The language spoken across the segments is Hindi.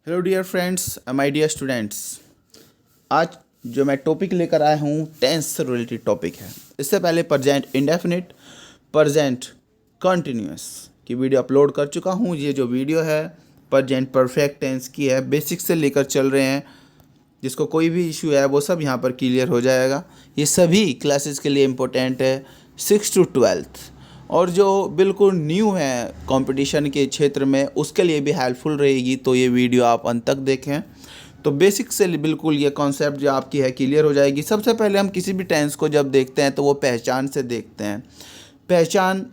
Hello dear friends, my dear students. आज जो मैं टॉपिक लेकर आया हूँ टेंस से रिलेटेड टॉपिक है। इससे पहले प्रेजेंट इंडेफिनिट, प्रेजेंट कंटिन्यूअस की वीडियो अपलोड कर चुका हूँ। ये जो वीडियो है प्रेजेंट परफेक्ट टेंस की है, बेसिक से लेकर चल रहे हैं। जिसको कोई भी इशू है वो सब यहाँ पर क्लियर हो जाएगा। ये सभी क्लासेस के लिए इम्पोर्टेंट है 6 to 12th, और जो बिल्कुल न्यू है कंपटीशन के क्षेत्र में उसके लिए भी हेल्पफुल रहेगी। तो ये वीडियो आप अंत तक देखें तो बेसिक से बिल्कुल ये कॉन्सेप्ट जो आपकी है क्लियर हो जाएगी। सबसे पहले हम किसी भी टेंस को जब देखते हैं तो वो पहचान से देखते हैं। पहचान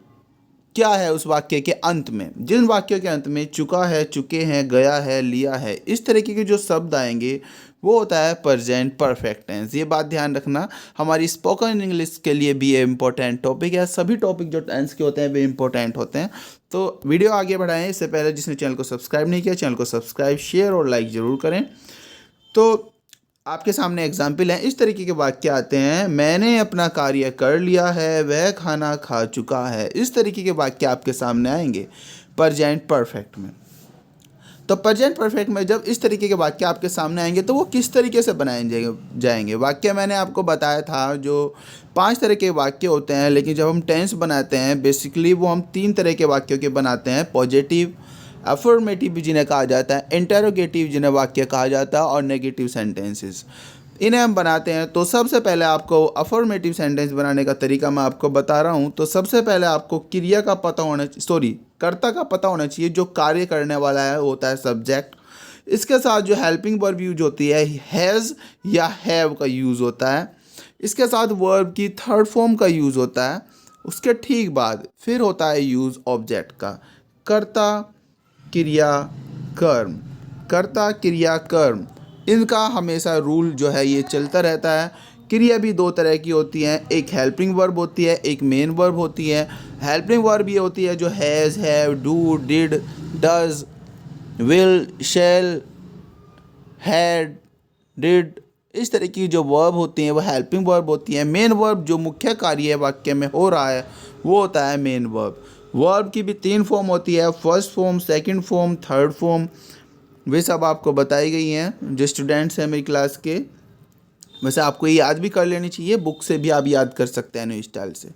क्या है उस वाक्य के अंत में। जिन वाक्यों के अंत में चुका है, चुके हैं, गया है, लिया है, इस तरीके के जो शब्द आएंगे वो होता है प्रेजेंट परफेक्ट टेंस। ये बात ध्यान रखना, हमारी स्पोकन इंग्लिश के लिए भी ये इंपॉर्टेंट टॉपिक है। सभी टॉपिक जो टेंस के होते हैं वे इंपॉर्टेंट होते हैं। तो वीडियो आगे बढ़ाएं इससे पहले जिसने चैनल को सब्सक्राइब नहीं किया, चैनल को सब्सक्राइब, शेयर और लाइक ज़रूर करें। तो आपके सामने एग्जाम्पल है, इस तरीके के वाक्य आते हैं। मैंने अपना कार्य कर लिया है, वह खाना खा चुका है। इस तरीके के वाक्य आपके सामने आएंगे प्रेजेंट परफेक्ट में। तो प्रेजेंट परफेक्ट में जब इस तरीके के वाक्य आपके सामने आएंगे तो वो किस तरीके से बनाए जाएंगे। वाक्य मैंने आपको बताया था जो 5 तरह के वाक्य होते हैं, लेकिन जब हम टेंस बनाते हैं बेसिकली वो हम 3 तरह के वाक्यों के बनाते हैं। पॉजिटिव, अफर्मेटिव जिन्हें कहा जाता है, इंटेरोगेटिव जिन्हें वाक्य कहा जाता है, और नेगेटिव सेंटेंसेस इन्हें हम बनाते हैं। तो सबसे पहले आपको अफर्मेटिव सेंटेंस बनाने का तरीका मैं आपको बता रहा हूँ। तो सबसे पहले आपको क्रिया का पता होना, कर्ता का पता होना चाहिए। जो कार्य करने वाला है होता है सब्जेक्ट। इसके साथ जो हेल्पिंग वर्ब यूज होती है हैज़ या हैव का यूज़ होता है। इसके साथ वर्ब की थर्ड फॉर्म का यूज़ होता है। उसके ठीक बाद फिर होता है यूज़ ऑब्जेक्ट का। कर्ता, क्रिया, कर्म, कर्ता, क्रिया, कर्म, इनका हमेशा रूल जो है ये चलता रहता है। क्रिया भी 2 तरह की होती हैं, एक हेल्पिंग वर्ब होती है, एक मेन वर्ब होती है। हेल्पिंग वर्ब ये होती है जो has, have, do, did, does, will, shall, had, did, इस तरह की जो वर्ब होती हैं वो हेल्पिंग वर्ब होती हैं। मेन वर्ब जो मुख्य कार्य वाक्य में हो रहा है वो होता है मेन वर्ब। वर्ब की भी 3 फॉर्म होती है, first form, second form, third form. वे सब आपको बताई गई हैं। जो स्टूडेंट्स हैं मेरी क्लास के, वैसे आपको ये याद भी कर लेनी चाहिए, बुक से भी आप याद कर सकते हैं न्यू स्टाइल से।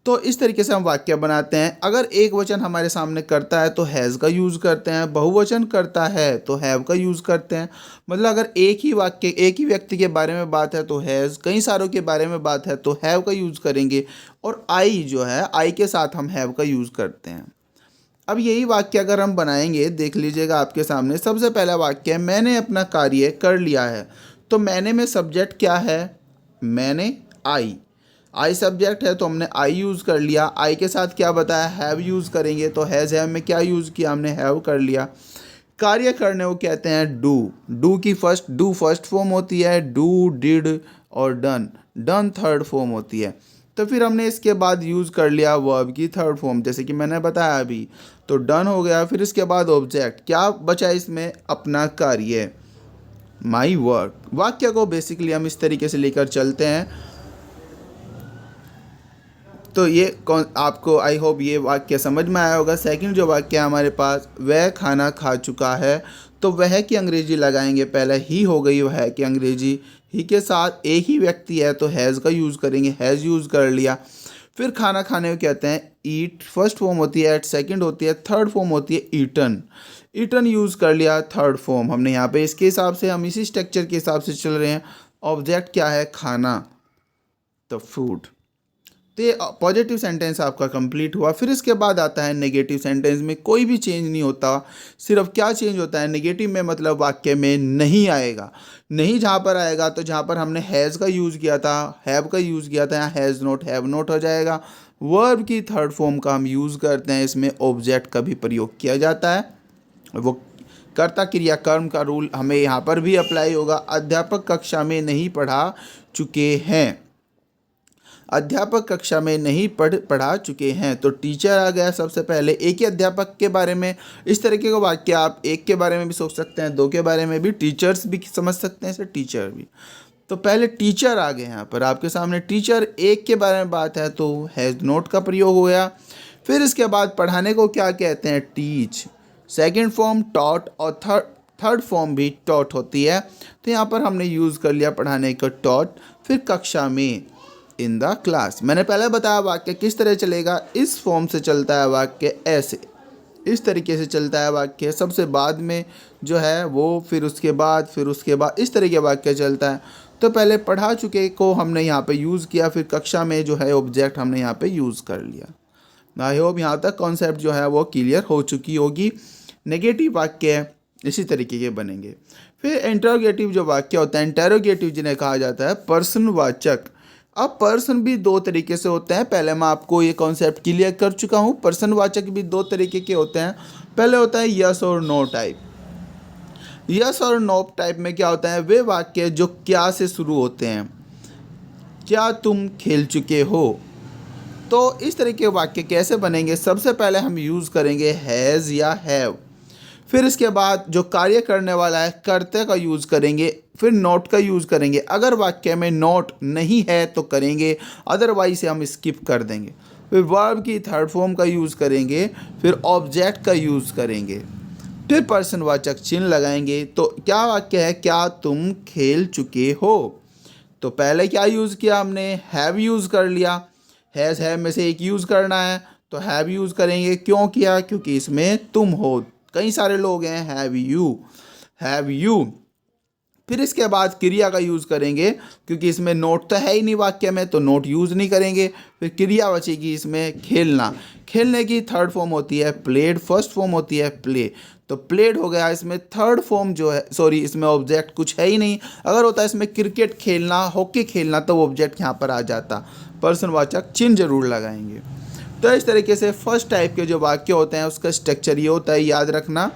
तो इस तरीके से हम वाक्य बनाते हैं। अगर एक वचन हमारे सामने करता है तो हैज़ का यूज़ करते हैं, बहुवचन करता है तो हैव का यूज़ करते हैं। मतलब अगर एक ही वाक्य, एक ही व्यक्ति के बारे में बात है तो हैज़, कई सारों के बारे में बात है तो हैव का यूज़ करेंगे, और आई जो है आई के साथ हम हैव का यूज़ करते हैं। अब यही वाक्य अगर हम बनाएंगे, देख लीजिएगा आपके सामने। सबसे पहला वाक्य है मैंने अपना कार्य कर लिया है। तो मैंने में सब्जेक्ट क्या है? मैंने, आई सब्जेक्ट है तो हमने आई यूज़ कर लिया। आई के साथ क्या बताया? हैव यूज़ करेंगे। तो हैज़, हैव में क्या यूज़ किया? हमने हैव कर लिया। कार्य करने को कहते हैं डू की फर्स्ट फॉर्म होती है, डू, डिड और डन थर्ड फॉर्म होती है। तो फिर हमने इसके बाद यूज़ कर लिया वर्ब की थर्ड फॉर्म, जैसे कि मैंने बताया अभी। तो डन हो गया। फिर इसके बाद ऑब्जेक्ट क्या बचा इसमें? अपना कार्य, माई वर्क। वाक्य को बेसिकली हम इस तरीके से लेकर चलते हैं। तो ये आपको आई होप ये वाक्य समझ में आया होगा। सेकंड जो वाक्य है हमारे पास, वह खाना खा चुका है। तो वह की अंग्रेजी लगाएंगे, पहले ही हो गई वह की अंग्रेजी। ही के साथ एक ही व्यक्ति है तो हैज़ का यूज़ करेंगे, हैज़ यूज़ कर लिया। फिर खाना खाने को कहते हैं ईट, फर्स्ट फॉर्म होती है, सेकंड होती है, थर्ड फॉर्म होती है ईटन। ईटन यूज़ कर लिया, थर्ड फॉर्म हमने यहाँ पे। इसके हिसाब से हम इसी स्ट्रक्चर के हिसाब से चल रहे हैं। ऑब्जेक्ट क्या है? खाना, तो फूड। तो ये पॉजिटिव सेंटेंस आपका कंप्लीट हुआ। फिर इसके बाद आता है नेगेटिव सेंटेंस में कोई भी चेंज नहीं होता। सिर्फ क्या चेंज होता है नेगेटिव में? मतलब वाक्य में नहीं आएगा। नहीं जहाँ पर आएगा तो जहाँ पर हमने हैज़ का यूज़ किया था, हैव का यूज़ किया था, यहाँ हैज़ नॉट, हैव नॉट हो जाएगा। वर्ब की थर्ड फॉर्म का हम यूज़ करते हैं, इसमें ऑब्जेक्ट का भी प्रयोग किया जाता है। वो कर्ता, क्रिया, कर्म का रूल हमें यहाँ पर भी अप्लाई होगा। अध्यापक कक्षा में नहीं पढ़ा चुके हैं, अध्यापक कक्षा में नहीं पढ़ा चुके हैं। तो टीचर आ गया सबसे पहले। एक ही अध्यापक के बारे में इस तरीके का वाक्य आप एक के बारे में भी सोच सकते हैं, 2 के बारे में भी, टीचर्स भी समझ सकते हैं इसे, टीचर भी। तो पहले टीचर आ गए यहाँ पर आपके सामने। टीचर एक के बारे में बात है तो हैज़ नॉट का प्रयोग हो गया। फिर इसके बाद पढ़ाने को क्या कहते हैं? टीच, सेकेंड फॉर्म टॉट, और थर्ड फॉर्म भी टॉट होती है। तो यहाँ पर हमने यूज़ कर लिया पढ़ाने का टॉट, फिर कक्षा में, इन द क्लास। मैंने पहले बताया वाक्य किस तरह चलेगा, इस फॉर्म से चलता है वाक्य, ऐसे इस तरीके से चलता है वाक्य, सबसे बाद में जो है वो, फिर उसके बाद इस तरह के वाक्य चलता है। तो पहले पढ़ा चुके को हमने यहाँ पे यूज़ किया, फिर कक्षा में जो है ऑब्जेक्ट हमने यहाँ पे यूज़ कर लिया। आई होप यहाँ तक कॉन्सेप्ट जो है वो क्लियर हो चुकी होगी। नेगेटिव वाक्य इसी तरीके के बनेंगे। फिर इंटरोगेटिव जो वाक्य होता है, इंटरोगेटिव जिन्हें कहा जाता है पर्सनवाचक। अब पर्सन भी दो तरीके से होते हैं, पहले मैं आपको ये कॉन्सेप्ट क्लियर कर चुका हूँ। पर्सनवाचक भी दो तरीके के होते हैं। पहले होता है यस और नो टाइप। यस और नो टाइप में क्या होता है, वे वाक्य जो क्या से शुरू होते हैं, क्या तुम खेल चुके हो। तो इस तरह के वाक्य कैसे बनेंगे, सबसे पहले हम यूज़ करेंगे हैज़ या हैव। फिर इसके बाद जो कार्य करने वाला है कर्ता का यूज़ करेंगे, फिर नॉट का यूज़ करेंगे। अगर वाक्य में नॉट नहीं है तो करेंगे, अदरवाइज हम स्किप कर देंगे। फिर वर्ब की थर्ड फॉर्म का यूज़ करेंगे, फिर ऑब्जेक्ट का यूज़ करेंगे, फिर पर्सनवाचक चिन्ह लगाएंगे। तो क्या वाक्य है, क्या तुम खेल चुके हो। तो पहले क्या यूज़ किया हमने, हैव यूज़ कर लिया। हैज़ हैव में से एक यूज़ करना है तो हैव यूज़ करेंगे। क्यों किया, क्योंकि इसमें तुम हो, कई सारे लोग हैं, हैव यू। फिर इसके बाद क्रिया का यूज़ करेंगे, क्योंकि इसमें नोट तो है ही नहीं वाक्य में, तो नोट यूज़ नहीं करेंगे। फिर क्रिया बचेगी इसमें खेलना। खेलने की थर्ड फॉर्म होती है प्लेड, फर्स्ट फॉर्म होती है प्ले। तो प्लेड हो गया, इसमें थर्ड फॉर्म जो है, सॉरी इसमें ऑब्जेक्ट कुछ है ही नहीं। अगर होता है इसमें क्रिकेट खेलना, हॉकी खेलना, तो ऑब्जेक्ट यहाँ पर आ जाता। पर्सनवाचक चिन्ह जरूर लगाएंगे। तो इस तरीके से फर्स्ट टाइप के जो वाक्य होते हैं उसका स्ट्रक्चर ये होता है, याद रखना।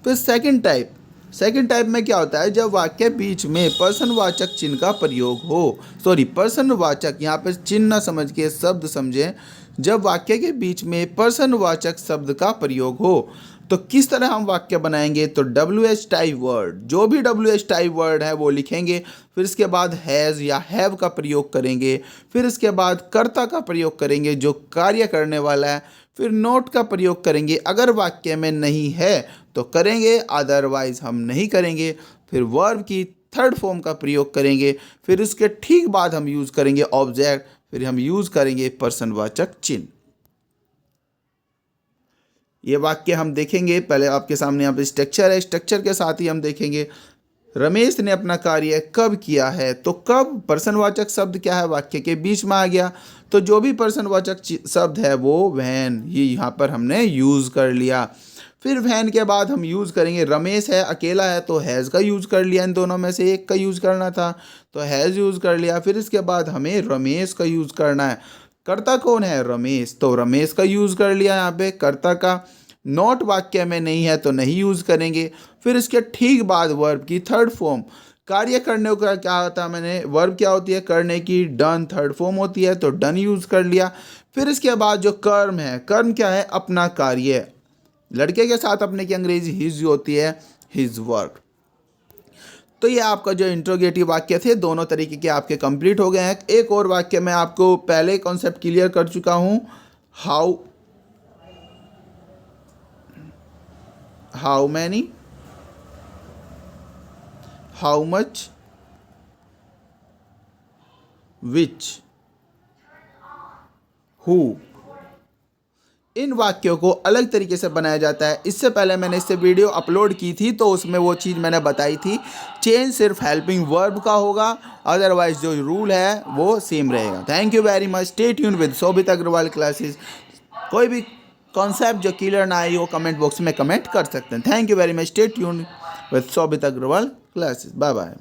फिर सेकंड टाइप में क्या होता है, जब वाक्य बीच में पर्सनवाचक चिन्ह का प्रयोग हो, सॉरी पर्सनवाचक, यहाँ पे चिन्ह ना समझ के शब्द समझें। जब वाक्य के बीच में पर्सनवाचक शब्द का प्रयोग हो तो किस तरह हम वाक्य बनाएंगे, तो WH टाइप वर्ड, जो भी WH टाइप वर्ड है वो लिखेंगे। फिर इसके बाद हैज़ या हैव का प्रयोग करेंगे। फिर इसके बाद कर्ता का प्रयोग करेंगे जो कार्य करने वाला है। फिर नोट का प्रयोग करेंगे, अगर वाक्य में नहीं है तो करेंगे, अदरवाइज हम नहीं करेंगे। फिर वर्ब की थर्ड फॉर्म का प्रयोग करेंगे। फिर उसके ठीक बाद हम यूज़ करेंगे ऑब्जेक्ट, फिर हम यूज़ करेंगे पर्सनवाचक चिन्ह। ये वाक्य हम देखेंगे, पहले आपके सामने यहाँ पे स्ट्रक्चर है, स्ट्रक्चर के साथ ही हम देखेंगे रमेश ने अपना कार्य कब किया है। तो कब पर्सनवाचक शब्द क्या है, वाक्य के बीच में आ गया, तो जो भी पर्सनवाचक शब्द है वो व्हेन, ये यहाँ पर हमने यूज़ कर लिया। फिर व्हेन के बाद हम यूज़ करेंगे, रमेश है अकेला है तो हैज़ का यूज़ कर लिया, इन दोनों में से एक का यूज़ करना था तो हैज़ यूज़ कर लिया। फिर इसके बाद हमें रमेश का यूज़ करना है, कर्ता कौन है, रमेश, तो रमेश का यूज़ कर लिया यहाँ पे कर्ता का। नॉट वाक्य में नहीं है तो नहीं यूज़ करेंगे। फिर इसके ठीक बाद वर्ब की थर्ड फॉर्म, कार्य करने का क्या होता, मैंने वर्ब क्या होती है, करने की, डन थर्ड फॉर्म होती है तो डन यूज़ कर लिया। फिर इसके बाद जो कर्म है, कर्म क्या है, अपना कार्य, लड़के के साथ अपने की अंग्रेजी हिज होती है, हिज वर्क। तो ये आपका जो इंट्रोगेटिव वाक्य थे दोनों तरीके के आपके कंप्लीट हो गए हैं। एक और वाक्य मैं आपको पहले कॉन्सेप्ट क्लियर कर चुका हूँ, how many, how much, which, who. इन वाक्यों को अलग तरीके से बनाया जाता है। इससे पहले मैंने इससे वीडियो अपलोड की थी तो उसमें वो चीज़ मैंने बताई थी। चेंज सिर्फ हेल्पिंग वर्ब का होगा, अदरवाइज जो रूल है वो सेम रहेगा। Thank you very much, stay tune with Shobhit Agarwal classes. कोई भी कॉन्सेप्ट जो क्लियर ना आई हो कमेंट बॉक्स में कमेंट कर सकते हैं। Thank you very much, stay tune with Shobhit Agarwal classes. Bye bye.